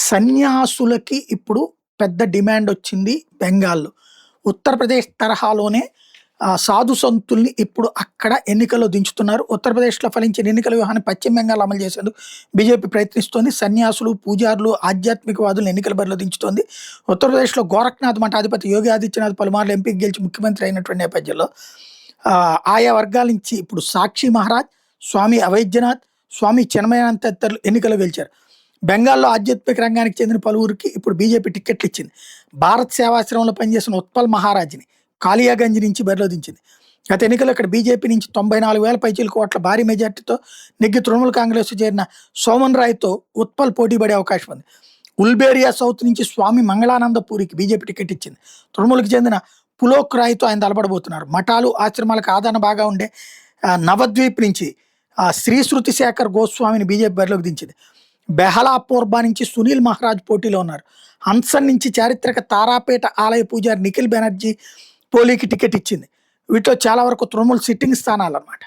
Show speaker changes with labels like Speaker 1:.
Speaker 1: సన్యాసులకి ఇప్పుడు పెద్ద డిమాండ్ వచ్చింది బెంగాల్‌లో. ఉత్తరప్రదేశ్ తరహాలోనే సాధు సంతుల్ని ఇప్పుడు అక్కడ ఎన్నికల్లో దించుతున్నారు. ఉత్తరప్రదేశ్‌లో ఫలించిన ఎన్నికల వ్యూహాన్ని పశ్చిమ బెంగాల్ అమలు చేసేందుకు బీజేపీ ప్రయత్నిస్తోంది. సన్యాసులు, పూజారులు, ఆధ్యాత్మికవాదులను ఎన్నికల బరిలో దించుతోంది. ఉత్తరప్రదేశ్‌లో గోరఖ్నాథ్ మఠాధిపతి యోగి ఆదిత్యనాథ్ పలుమార్లు ఎంపీకి గెలిచి ముఖ్యమంత్రి అయినటువంటి నేపథ్యంలో ఆయా వర్గాల నుంచి ఇప్పుడు సాక్షి మహారాజ్, స్వామి అవైద్యనాథ్, స్వామి చిన్మయానంద్ తదితరులు ఎన్నికల్లో గెలిచారు. బెంగాల్లో ఆధ్యాత్మిక రంగానికి చెందిన పలువురికి ఇప్పుడు బీజేపీ టిక్కెట్లు ఇచ్చింది. భారత్ సేవాశ్రమంలో పనిచేసిన ఉత్పల్ మహారాజ్ని కాలియాగంజ్ నుంచి బరిలో దించింది. గత ఎన్నికల్లో ఇక్కడ బీజేపీ నుంచి 94,000 పైచిలకు ఓట్ల భారీ మెజార్టీతో నెగ్గి తృణమూల్ కాంగ్రెస్ చేరిన సోమన్ రాయ్తో ఉత్పల్ పోటీ పడే అవకాశం ఉంది. ఉల్బేరియా సౌత్ నుంచి స్వామి మంగళానంద పూరికి బీజేపీ టికెట్ ఇచ్చింది. తృణమూల్కి చెందిన పులోక్ రాయ్తో ఆయన తలపడబోతున్నారు. మఠాలు, ఆశ్రమాలకు ఆదరణ బాగా ఉండే నవద్వీప్ నుంచి శ్రీ శృతి శేఖర్ గోస్వామిని బీజేపీ బరిలోకి దించింది. బెహలాపూర్బా నుంచి సునీల్ మహారాజ్ పోటీలో ఉన్నారు. హన్సన్ నుంచి చారిత్రక తారాపేట ఆలయ పూజారి నిఖిల్ బెనర్జీ పోలీకి టికెట్ ఇచ్చింది. వీటిలో చాలా వరకు తృణమూల్ సిట్టింగ్ స్థానాలు అన్నమాట.